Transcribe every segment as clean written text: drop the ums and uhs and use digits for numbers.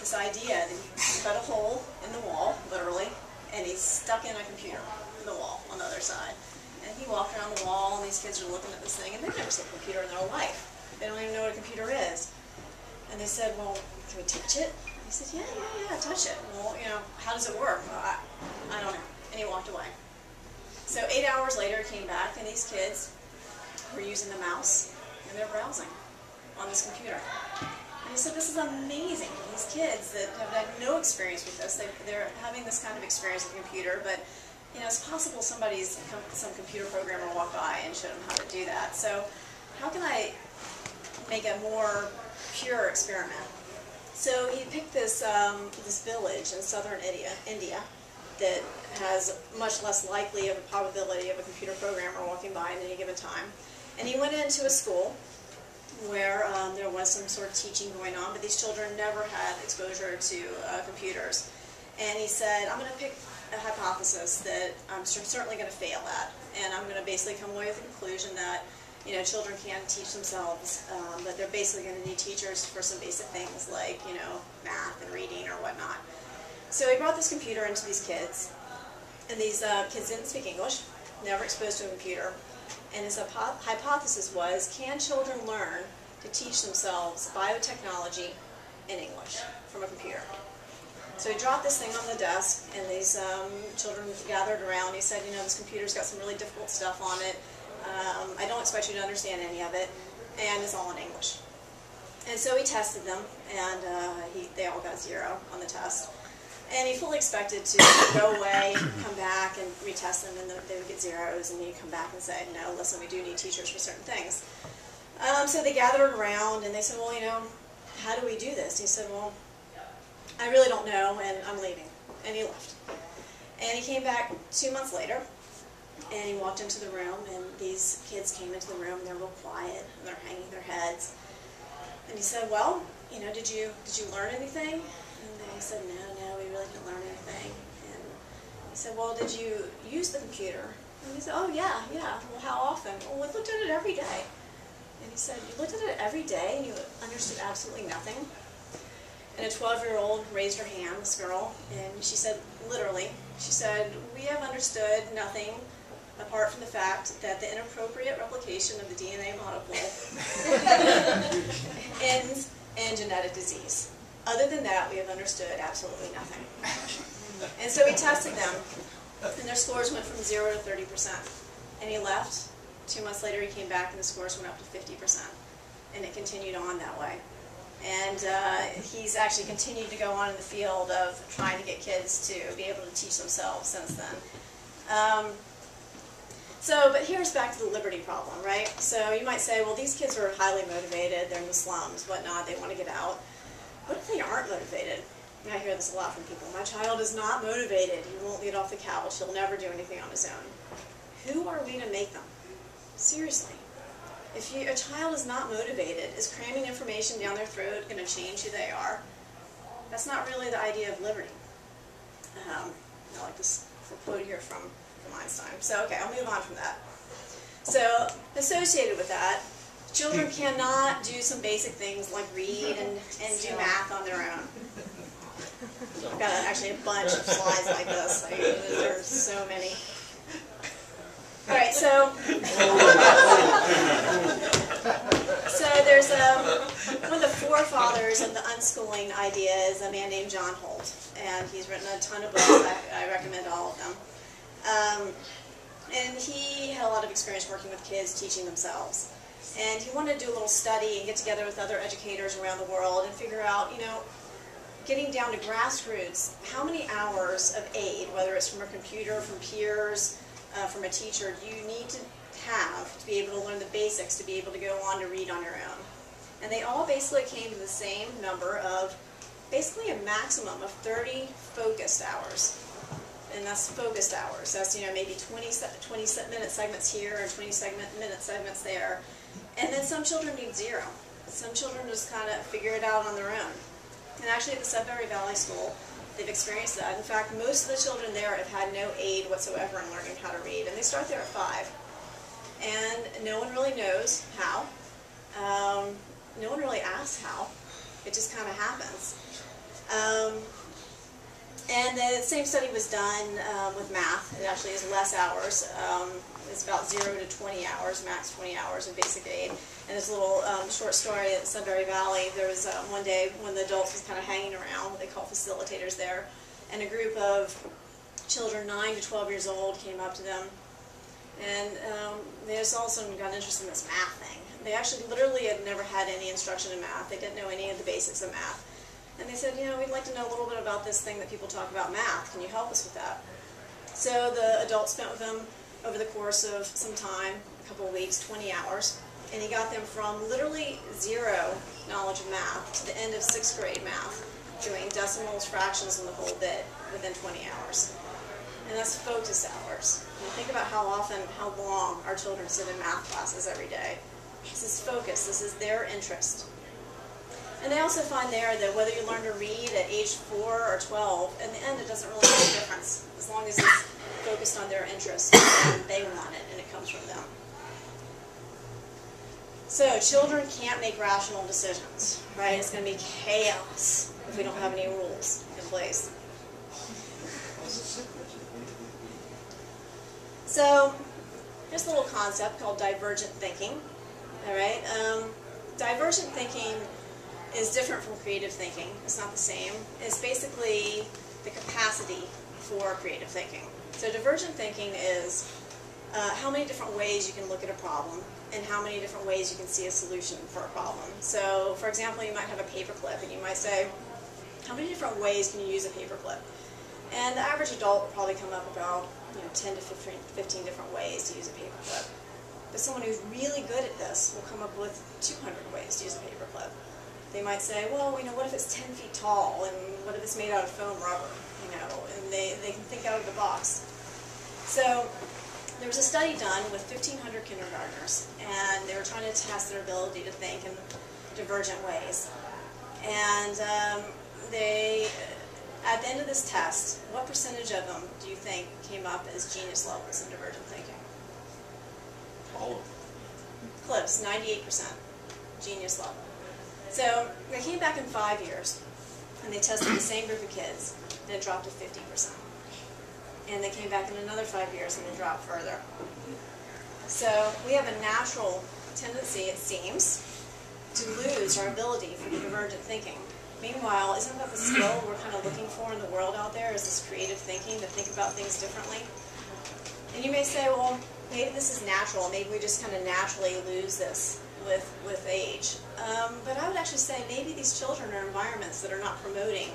this idea that he cut a hole in the wall, literally, and he stuck in a computer in the wall on the other side. And he walked around the wall, and these kids are looking at this thing, and they've never seen a computer in their life. They don't even know what a computer is. And they said, well, can we touch it? He said, yeah, touch it. Well, you know, how does it work? Well, I don't know. And he walked away. So 8 hours later, he came back, and these kids were using the mouse, and they're browsing on this computer. And he said, this is amazing. These kids that have had no experience with this, they're having this kind of experience with a computer, but you know, it's possible some computer programmer walked by and showed them how to do that. So how can I make a more pure experiment? So he picked this, this village in southern India that has much less likely of a probability of a computer programmer walking by at any given time. And he went into a school where there was some sort of teaching going on, but these children never had exposure to computers. And he said, I'm going to pick a hypothesis that I'm certainly going to fail at, and I'm going to basically come away with the conclusion that, you know, children can teach themselves, but they're basically going to need teachers for some basic things like, you know, math and reading or whatnot. So he brought this computer into these kids, and these kids didn't speak English, never exposed to a computer. And his hypothesis was, can children learn to teach themselves biotechnology in English from a computer? So he dropped this thing on the desk, and these children gathered around. He said, you know, this computer's got some really difficult stuff on it. I don't expect you to understand any of it, and it's all in English. And so he tested them, and they all got 0 on the test. And he fully expected to go away, come back, and retest them, and they would get 0s, and he'd come back and say, no, listen, we do need teachers for certain things. So they gathered around, and they said, well, you know, how do we do this? He said, well, I really don't know, and I'm leaving. And he left. And he came back 2 months later, and he walked into the room, and these kids came into the room, and they're real quiet, and they're hanging their heads. And he said, well, you know, did you learn anything? And they said, no, we really didn't learn anything. And he said, well, did you use the computer? And he said, oh, yeah. Well, how often? Well, we looked at it every day. And he said, you looked at it every day, and you understood absolutely nothing? And a 12-year-old raised her hand, this girl, and she said, literally, she said, we have understood nothing apart from the fact that the inappropriate replication of the DNA molecule ends in genetic disease. Other than that, we have understood absolutely nothing. And so he tested them, and their scores went from 0 to 30%. And he left. 2 months later, he came back, and the scores went up to 50%. And it continued on that way. And he's actually continued to go on in the field of trying to get kids to be able to teach themselves since then. But here's back to the liberty problem, right? So you might say, well, these kids are highly motivated, they're in the slums, whatnot, they want to get out. What if they aren't motivated? I hear this a lot from people. My child is not motivated, he won't get off the couch, he'll never do anything on his own. Who are we to make them? Seriously. If a child is not motivated, is cramming information down their throat going to change who they are? That's not really the idea of liberty. I like this quote here from Einstein. So, okay, I'll move on from that. So, associated with that, children cannot do some basic things like read and do math on their own. I've got actually a bunch of slides like this. There are so many. All right, so there's one of the forefathers of the unschooling idea is a man named John Holt, and he's written a ton of books. I recommend all of them. And he had a lot of experience working with kids, teaching themselves. And he wanted to do a little study and get together with other educators around the world and figure out, you know, getting down to grassroots, how many hours of aid, whether it's from a computer, from peers, from a teacher, do you need to have to be able to learn the basics, to be able to go on to read on your own. And they all basically came to the same number of basically a maximum of 30 focused hours. And that's focused hours. That's, you know, maybe 20-minute segments here and 20-minute segments there. And then some children need 0. Some children just kind of figure it out on their own. And actually at the Sudbury Valley School, they've experienced that. In fact, most of the children there have had no aid whatsoever in learning how to read. And they start there at 5. And no one really knows how. No one really asks how. It just kind of happens. And the same study was done with math. It actually is less hours. It's about 0 to 20 hours, max 20 hours of basic aid. And this little short story at Sudbury Valley, there was one day when the adults was kind of hanging around, they call facilitators there, and a group of children 9 to 12 years old came up to them, and they just all of a sudden got interested in this math thing. They actually literally had never had any instruction in math. They didn't know any of the basics of math. And they said, you know, we'd like to know a little bit about this thing that people talk about, math. Can you help us with that? So the adult spent with them over the course of some time, a couple of weeks, 20 hours, and he got them from literally 0 knowledge of math to the end of 6th grade math, doing decimals, fractions, and the whole bit within 20 hours. And that's focus hours. And think about how often, how long our children sit in math classes every day. This is focus. This is their interest. And they also find there that whether you learn to read at age 4 or 12, in the end it doesn't really make a difference, as long as it's focused on their interest and they want it and it comes from them. So children can't make rational decisions, right? It's going to be chaos if we don't have any rules in place. So here's a little concept called divergent thinking. All right, divergent thinking is different from creative thinking. It's not the same. It's basically the capacity for creative thinking. So divergent thinking is how many different ways you can look at a problem and how many different ways you can see a solution for a problem. So, for example, you might have a paperclip and you might say, how many different ways can you use a paperclip? And the average adult will probably come up about 10 to 15 different ways to use a paperclip. But someone who's really good at this will come up with 200 ways to use a paperclip. They might say, well, what if it's 10 feet tall, and what if it's made out of foam rubber, and they can think out of the box. So there was a study done with 1,500 kindergartners, and they were trying to test their ability to think in divergent ways. And at the end of this test, what percentage of them do you think came up as genius levels in divergent thinking? All of them. Close, 98%, genius level. So they came back in 5 years, and they tested the same group of kids, and it dropped to 50%. And they came back in another 5 years, and it dropped further. So we have a natural tendency, it seems, to lose our ability for divergent thinking. Meanwhile, isn't that the skill we're kind of looking for in the world out there, is this creative thinking, to think about things differently? And you may say, well, maybe this is natural. Maybe we just kind of naturally lose this with age. But I would actually say maybe these children are in environments that are not promoting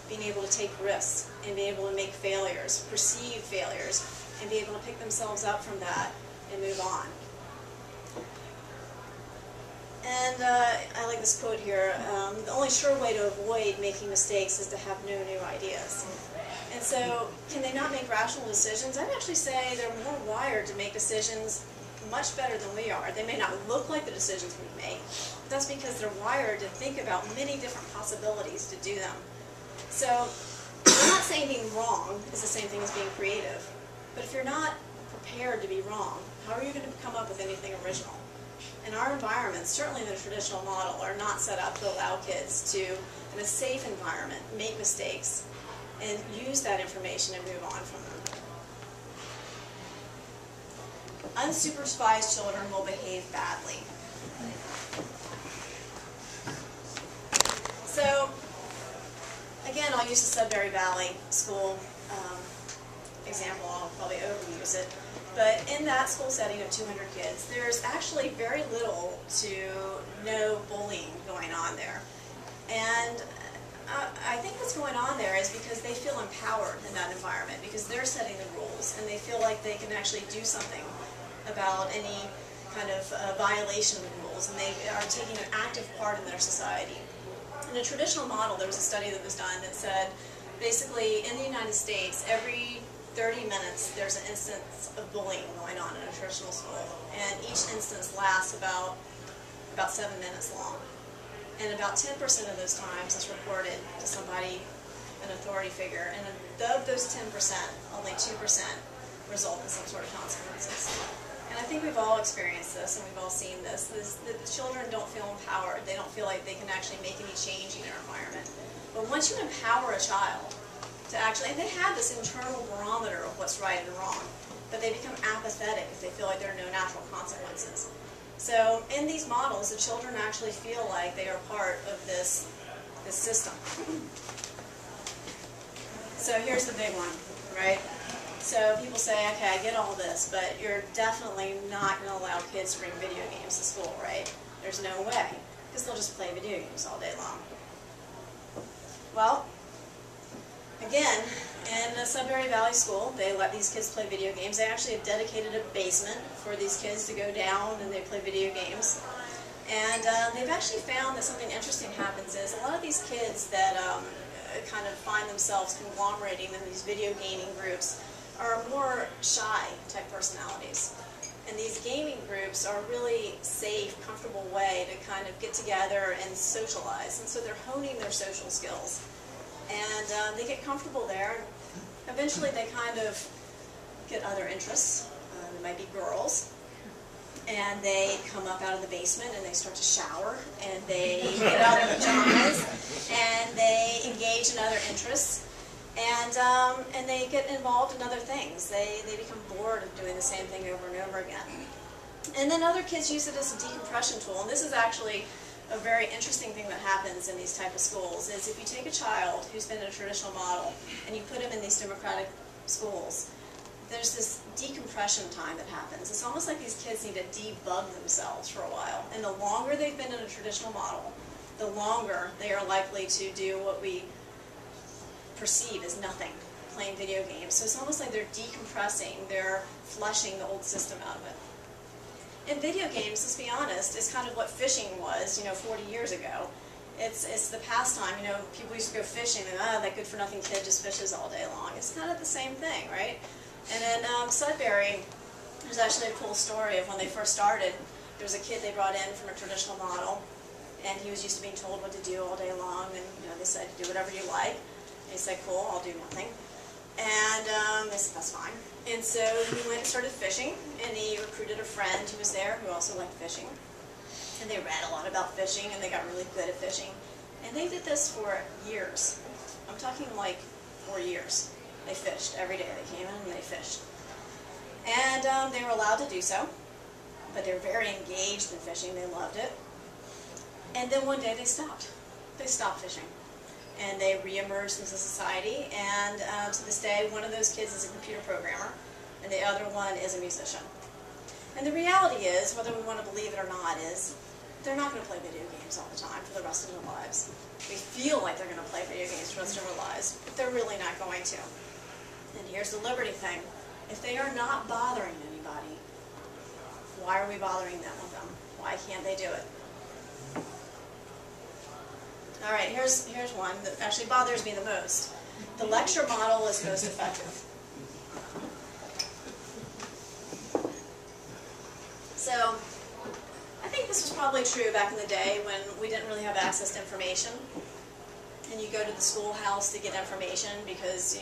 being able to take risks and be able to make failures, perceive failures, and be able to pick themselves up from that and move on. And I like this quote here, the only sure way to avoid making mistakes is to have no new ideas. And so, can they not make rational decisions? I'd actually say they're more wired to make decisions much better than we are. They may not look like the decisions we make. That's because they're wired to think about many different possibilities to do them. So, I'm not saying being wrong is the same thing as being creative. But if you're not prepared to be wrong, how are you going to come up with anything original? And our environments, certainly in the traditional model, are not set up to allow kids to, in a safe environment, make mistakes and use that information and move on from them. Unsupervised children will behave badly. So, again, I'll use the Sudbury Valley School example. I'll probably overuse it. But in that school setting of 200 kids, there's actually very little to no bullying going on there. And I think what's going on there is because they feel empowered in that environment, because they're setting the rules, and they feel like they can actually do something about any kind of violation of the rules, and they are taking an active part in their society. In a traditional model, there was a study that was done that said, basically, in the United States, every 30 minutes, there's an instance of bullying going on in a traditional school, and each instance lasts about 7 minutes long. And about 10% of those times is reported to somebody, an authority figure, and of those 10%, only 2% result in some sort of consequences. And I think we've all experienced this, and we've all seen this. The children don't feel empowered. They don't feel like they can actually make any change in their environment. But once you empower a child to actually, and they have this internal barometer of what's right and wrong, but they become apathetic if they feel like there are no natural consequences. So in these models, the children actually feel like they are part of this system. So here's the big one, right? So people say, okay, I get all this, but you're definitely not going to allow kids to bring video games to school, right? There's no way, because they'll just play video games all day long. Well, again, in the Sudbury Valley School, they let these kids play video games. They actually have dedicated a basement for these kids to go down and they play video games. And they've actually found that something interesting happens is a lot of these kids that kind of find themselves conglomerating in these video gaming groups are more shy type personalities. And these gaming groups are a really safe, comfortable way to kind of get together and socialize. And so they're honing their social skills. And they get comfortable there. Eventually they kind of get other interests. There might be girls. And they come up out of the basement and they start to shower. And they get out of their pajamas. And they engage in other interests. And they get involved in other things. They become bored of doing the same thing over and over again. And then other kids use it as a decompression tool. And this is actually a very interesting thing that happens in these type of schools, is if you take a child who's been in a traditional model and you put him in these democratic schools, there's this decompression time that happens. It's almost like these kids need to debug themselves for a while. And the longer they've been in a traditional model, the longer they are likely to do what we perceive as nothing, playing video games. So it's almost like they're decompressing, they're flushing the old system out of it. In video games, let's be honest, is kind of what fishing was, 40 years ago. It's the pastime, people used to go fishing and, that good-for-nothing kid just fishes all day long. It's kind of the same thing, right? And in Sudbury, there's actually a cool story of when they first started. There was a kid they brought in from a traditional model, and he was used to being told what to do all day long, and they said, do whatever you like. And he said, cool, I'll do nothing. And they said, that's fine. And so he went and started fishing, and he recruited a friend who was there who also liked fishing. And they read a lot about fishing, and they got really good at fishing. And they did this for years. I'm talking like 4 years. They fished every day. They came in and they fished. And they were allowed to do so, but they were very engaged in fishing. They loved it. And then one day they stopped. They stopped fishing. And they re-emerged into society, and to this day, one of those kids is a computer programmer, and the other one is a musician. And the reality is, whether we want to believe it or not, is they're not going to play video games all the time for the rest of their lives. We feel like they're going to play video games for the rest of their lives, but they're really not going to. And here's the liberty thing. If they are not bothering anybody, why are we bothering them with them? Why can't they do it? All right, here's one that actually bothers me the most. The lecture model is most effective. So, I think this was probably true back in the day when we didn't really have access to information. And you go to the schoolhouse to get information because,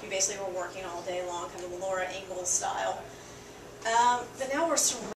you basically were working all day long, kind of Laura Ingalls style. But now we're surrounded